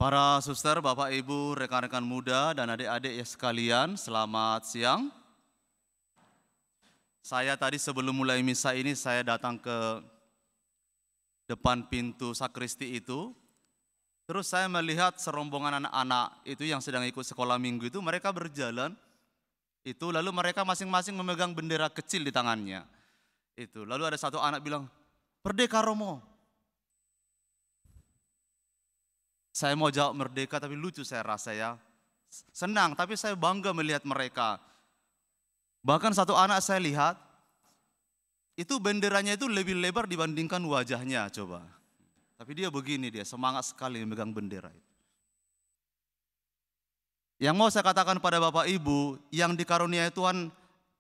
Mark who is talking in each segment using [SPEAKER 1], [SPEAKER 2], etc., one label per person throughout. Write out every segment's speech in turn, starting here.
[SPEAKER 1] Para suster, Bapak, Ibu, rekan-rekan muda, dan adik-adik ya sekalian, selamat siang. Saya tadi sebelum mulai misa ini, saya datang ke depan pintu sakristi itu. Terus saya melihat serombongan anak-anak itu yang sedang ikut sekolah minggu itu, mereka berjalan. Lalu mereka masing-masing memegang bendera kecil di tangannya. Lalu ada satu anak bilang, "Merdeka Romo." Saya mau jawab merdeka, tapi lucu saya rasa ya. Senang, tapi saya bangga melihat mereka. Bahkan satu anak saya lihat, itu benderanya itu lebih lebar dibandingkan wajahnya, coba. Tapi dia begini, dia semangat sekali memegang bendera itu. Yang mau saya katakan pada Bapak Ibu, yang dikaruniai Tuhan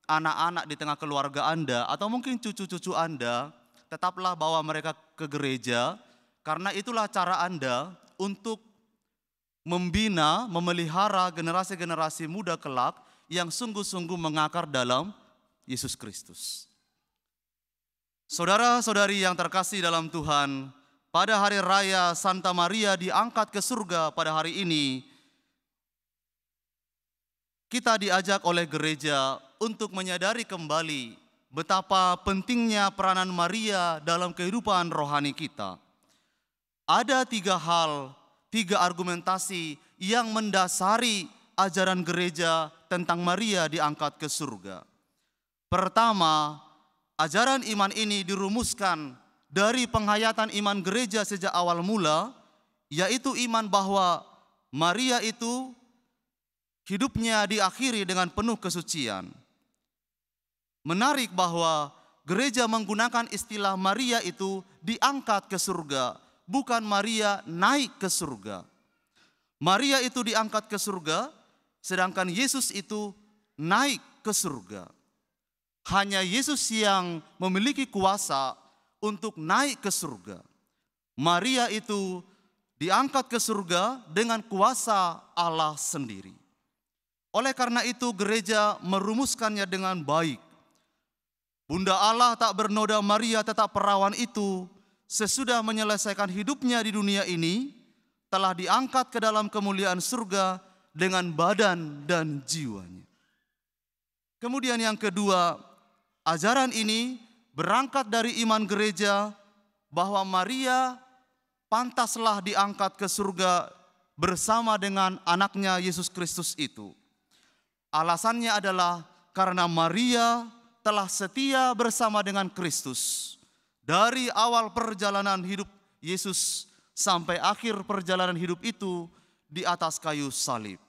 [SPEAKER 1] anak-anak di tengah keluarga Anda, atau mungkin cucu-cucu Anda, tetaplah bawa mereka ke gereja, karena itulah cara Anda untuk membina, memelihara generasi-generasi muda kelak yang sungguh-sungguh mengakar dalam Yesus Kristus. Saudara-saudari yang terkasih dalam Tuhan, pada hari raya Santa Maria diangkat ke surga pada hari ini, kita diajak oleh gereja untuk menyadari kembali betapa pentingnya peranan Maria dalam kehidupan rohani kita. Ada 3 hal, 3 argumentasi yang mendasari ajaran gereja tentang Maria diangkat ke surga. Pertama, ajaran iman ini dirumuskan dari penghayatan iman gereja sejak awal mula, yaitu iman bahwa Maria itu hidupnya diakhiri dengan penuh kesucian. Menarik bahwa gereja menggunakan istilah Maria itu diangkat ke surga, bukan Maria naik ke surga. Maria itu diangkat ke surga, sedangkan Yesus itu naik ke surga. Hanya Yesus yang memiliki kuasa untuk naik ke surga. Maria itu diangkat ke surga dengan kuasa Allah sendiri. Oleh karena itu gereja merumuskannya dengan baik. Bunda Allah tak bernoda Maria tetap perawan itu, sesudah menyelesaikan hidupnya di dunia ini, telah diangkat ke dalam kemuliaan surga dengan badan dan jiwanya. Kemudian yang kedua, ajaran ini berangkat dari iman gereja bahwa Maria pantaslah diangkat ke surga bersama dengan anaknya Yesus Kristus itu. Alasannya adalah karena Maria telah setia bersama dengan Kristus dari awal perjalanan hidup Yesus sampai akhir perjalanan hidup itu di atas kayu salib.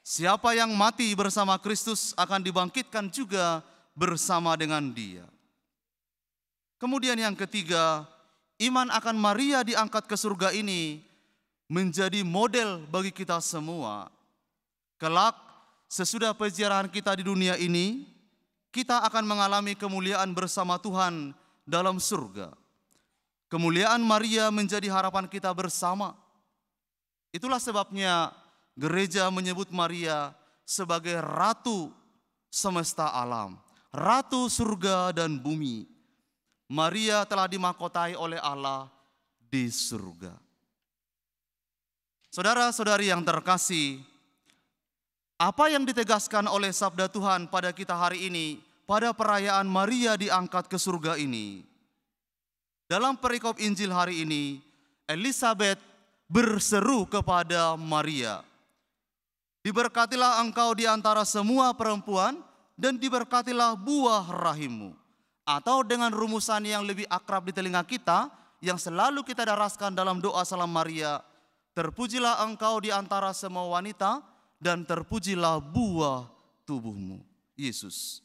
[SPEAKER 1] Siapa yang mati bersama Kristus akan dibangkitkan juga bersama dengan Dia. Kemudian yang ketiga, iman akan Maria diangkat ke surga ini menjadi model bagi kita semua. Kelak sesudah peziarahan kita di dunia ini, kita akan mengalami kemuliaan bersama Tuhan dalam surga. Kemuliaan Maria menjadi harapan kita bersama. Itulah sebabnya gereja menyebut Maria sebagai Ratu semesta alam, Ratu surga dan bumi. Maria telah dimahkotai oleh Allah di surga. Saudara-saudari yang terkasih, apa yang ditegaskan oleh sabda Tuhan pada kita hari ini, pada perayaan Maria diangkat ke surga ini? Dalam perikop Injil hari ini, Elizabeth berseru kepada Maria, "Diberkatilah engkau di antara semua perempuan, dan diberkatilah buah rahimmu." Atau dengan rumusan yang lebih akrab di telinga kita, yang selalu kita daraskan dalam doa salam Maria, "Terpujilah engkau di antara semua wanita, dan terpujilah buah tubuhmu, Yesus."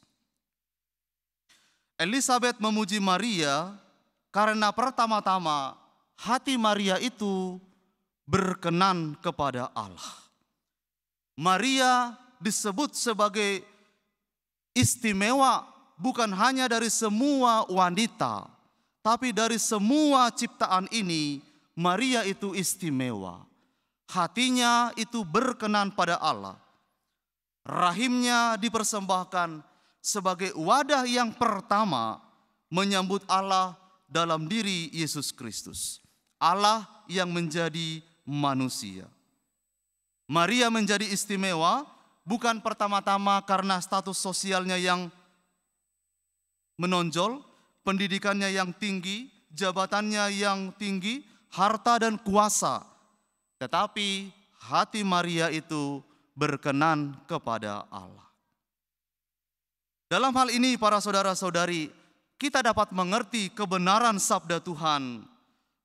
[SPEAKER 1] Elizabeth memuji Maria karena pertama-tama hati Maria itu berkenan kepada Allah. Maria disebut sebagai istimewa bukan hanya dari semua wanita, tapi dari semua ciptaan ini, Maria itu istimewa. Hatinya itu berkenan pada Allah. Rahimnya dipersembahkan sebagai wadah yang pertama menyambut Allah dalam diri Yesus Kristus. Allah yang menjadi manusia. Maria menjadi istimewa bukan pertama-tama karena status sosialnya yang menonjol, pendidikannya yang tinggi, jabatannya yang tinggi, harta dan kuasa. Tetapi hati Maria itu berkenan kepada Allah. Dalam hal ini para saudara-saudari, kita dapat mengerti kebenaran sabda Tuhan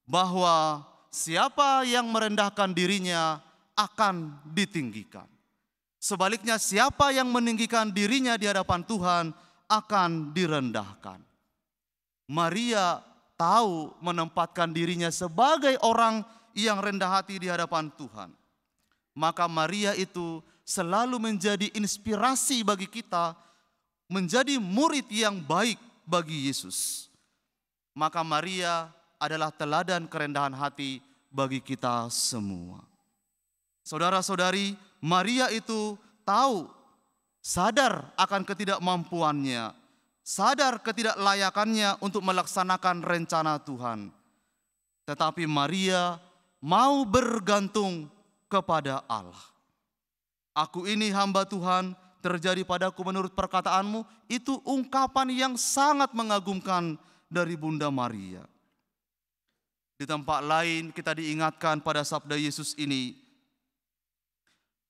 [SPEAKER 1] bahwa siapa yang merendahkan dirinya akan ditinggikan. Sebaliknya siapa yang meninggikan dirinya di hadapan Tuhan akan direndahkan. Maria tahu menempatkan dirinya sebagai orang yang rendah hati di hadapan Tuhan. Maka Maria itu selalu menjadi inspirasi bagi kita menjadi murid yang baik bagi Yesus. Maka Maria adalah teladan kerendahan hati bagi kita semua. Saudara-saudari, Maria itu tahu, sadar akan ketidakmampuannya, sadar ketidaklayakannya untuk melaksanakan rencana Tuhan. Tetapi Maria mau bergantung kepada Allah. Aku ini hamba Tuhan, terjadi padaku menurut perkataanmu. Itu ungkapan yang sangat mengagumkan dari Bunda Maria. Di tempat lain kita diingatkan pada sabda Yesus ini,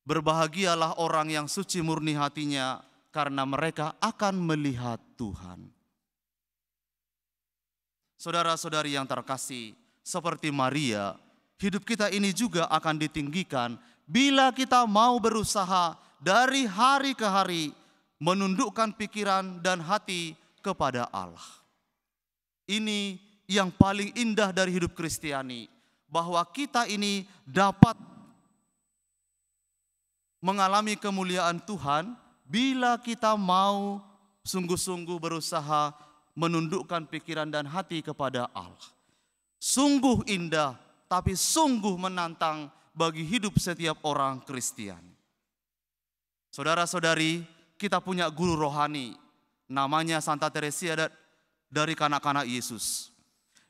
[SPEAKER 1] berbahagialah orang yang suci murni hatinya, karena mereka akan melihat Tuhan. Saudara-saudari yang terkasih, seperti Maria, hidup kita ini juga akan ditinggikan bila kita mau berusaha dari hari ke hari menundukkan pikiran dan hati kepada Allah. Ini yang paling indah dari hidup Kristiani, bahwa kita ini dapat mengalami kemuliaan Tuhan bila kita mau sungguh-sungguh berusaha menundukkan pikiran dan hati kepada Allah. Sungguh indah, tapi sungguh menantang bagi hidup setiap orang Kristiani. Saudara-saudari, kita punya guru rohani, namanya Santa Teresia dari kanak-kanak Yesus.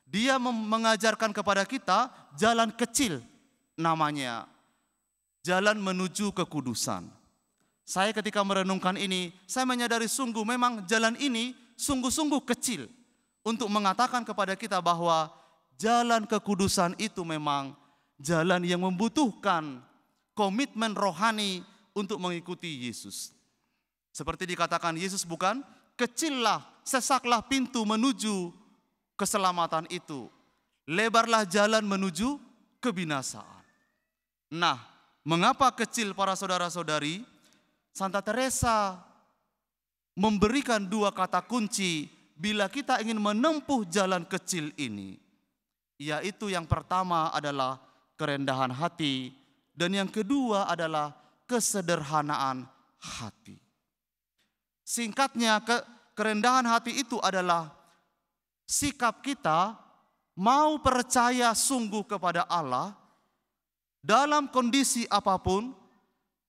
[SPEAKER 1] Dia mengajarkan kepada kita jalan kecil, namanya jalan menuju kekudusan. Saya ketika merenungkan ini, saya menyadari sungguh memang jalan ini sungguh-sungguh kecil untuk mengatakan kepada kita bahwa jalan kekudusan itu memang jalan yang membutuhkan komitmen rohani untuk mengikuti Yesus. Seperti dikatakan Yesus, bukan? Kecillah, sesaklah pintu menuju keselamatan itu. Lebarlah jalan menuju kebinasaan. Nah, mengapa kecil para saudara-saudari? Santa Teresa memberikan dua kata kunci bila kita ingin menempuh jalan kecil ini. Yaitu yang pertama adalah kerendahan hati dan yang kedua adalah kesederhanaan hati. Singkatnya, kerendahan hati itu adalah sikap kita mau percaya sungguh kepada Allah dalam kondisi apapun,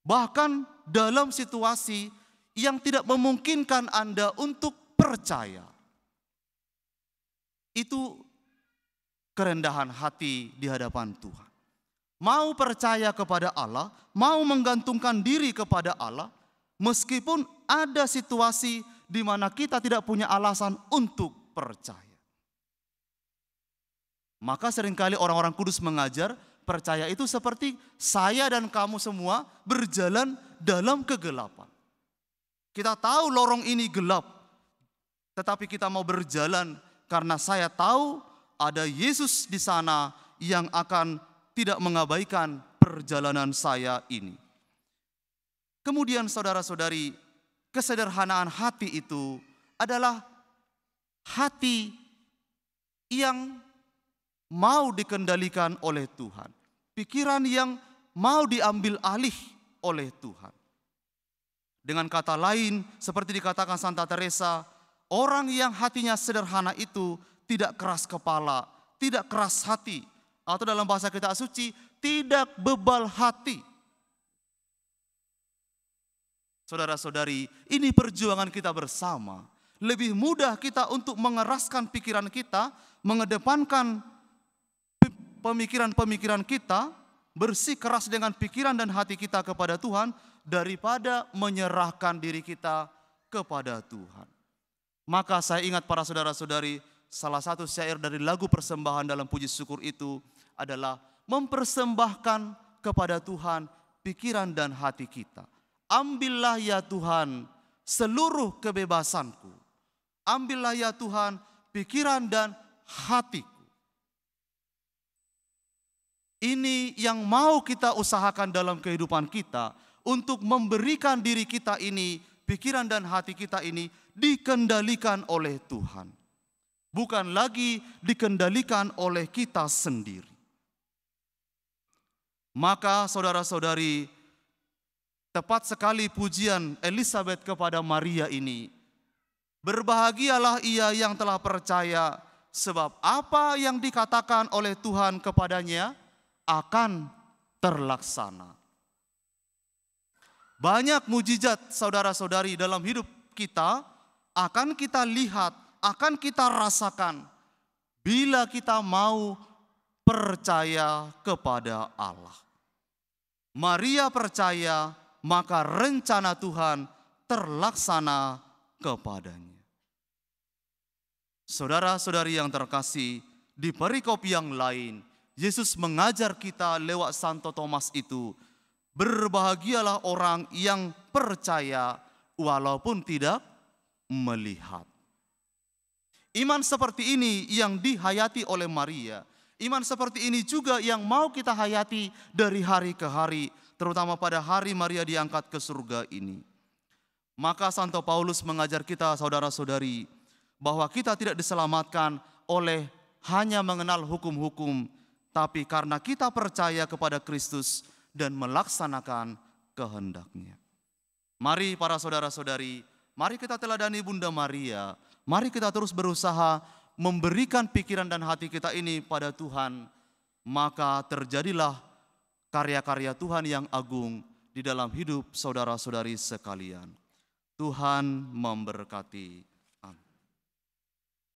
[SPEAKER 1] bahkan dalam situasi yang tidak memungkinkan Anda untuk percaya. Itu kerendahan hati di hadapan Tuhan. Mau percaya kepada Allah, mau menggantungkan diri kepada Allah, meskipun ada situasi di mana kita tidak punya alasan untuk percaya. Maka seringkali orang-orang kudus mengajar, percaya itu seperti saya dan kamu semua berjalan dalam kegelapan. Kita tahu lorong ini gelap, tetapi kita mau berjalan karena saya tahu ada Yesus di sana yang akan tidak mengabaikan perjalanan saya ini. Kemudian saudara-saudari, kesederhanaan hati itu adalah hati yang mau dikendalikan oleh Tuhan. Pikiran yang mau diambil alih oleh Tuhan. Dengan kata lain, seperti dikatakan Santa Teresa, orang yang hatinya sederhana itu tidak keras kepala, tidak keras hati, atau dalam bahasa kitab suci, tidak bebal hati. Saudara-saudari, ini perjuangan kita bersama. Lebih mudah kita untuk mengeraskan pikiran kita, mengedepankan pemikiran-pemikiran kita bersikeras dengan pikiran dan hati kita kepada Tuhan daripada menyerahkan diri kita kepada Tuhan. Maka saya ingat para saudara-saudari, salah satu syair dari lagu persembahan dalam puji syukur itu adalah mempersembahkan kepada Tuhan pikiran dan hati kita. Ambillah ya Tuhan seluruh kebebasanku. Ambillah ya Tuhan pikiran dan hatiku. Ini yang mau kita usahakan dalam kehidupan kita, untuk memberikan diri kita ini, pikiran dan hati kita ini dikendalikan oleh Tuhan. Bukan lagi dikendalikan oleh kita sendiri. Maka saudara-saudari, tepat sekali pujian Elizabeth kepada Maria ini. Berbahagialah ia yang telah percaya, sebab apa yang dikatakan oleh Tuhan kepadanya akan terlaksana. Banyak mujizat saudara-saudari dalam hidup kita akan kita lihat, akan kita rasakan bila kita mau percaya kepada Allah. Maria percaya, maka rencana Tuhan terlaksana kepadanya. Saudara-saudari yang terkasih, di perikop yang lain, Yesus mengajar kita lewat Santo Thomas itu, berbahagialah orang yang percaya walaupun tidak melihat. Iman seperti ini yang dihayati oleh Maria. Iman seperti ini juga yang mau kita hayati dari hari ke hari, terutama pada hari Maria diangkat ke surga ini. Maka Santo Paulus mengajar kita saudara-saudari bahwa kita tidak diselamatkan oleh hanya mengenal hukum-hukum, tapi karena kita percaya kepada Kristus dan melaksanakan kehendak-Nya. Mari para saudara-saudari, mari kita teladani Bunda Maria. Mari kita terus berusaha memberikan pikiran dan hati kita ini pada Tuhan. Maka terjadilah karya-karya Tuhan yang agung di dalam hidup saudara-saudari sekalian. Tuhan memberkati.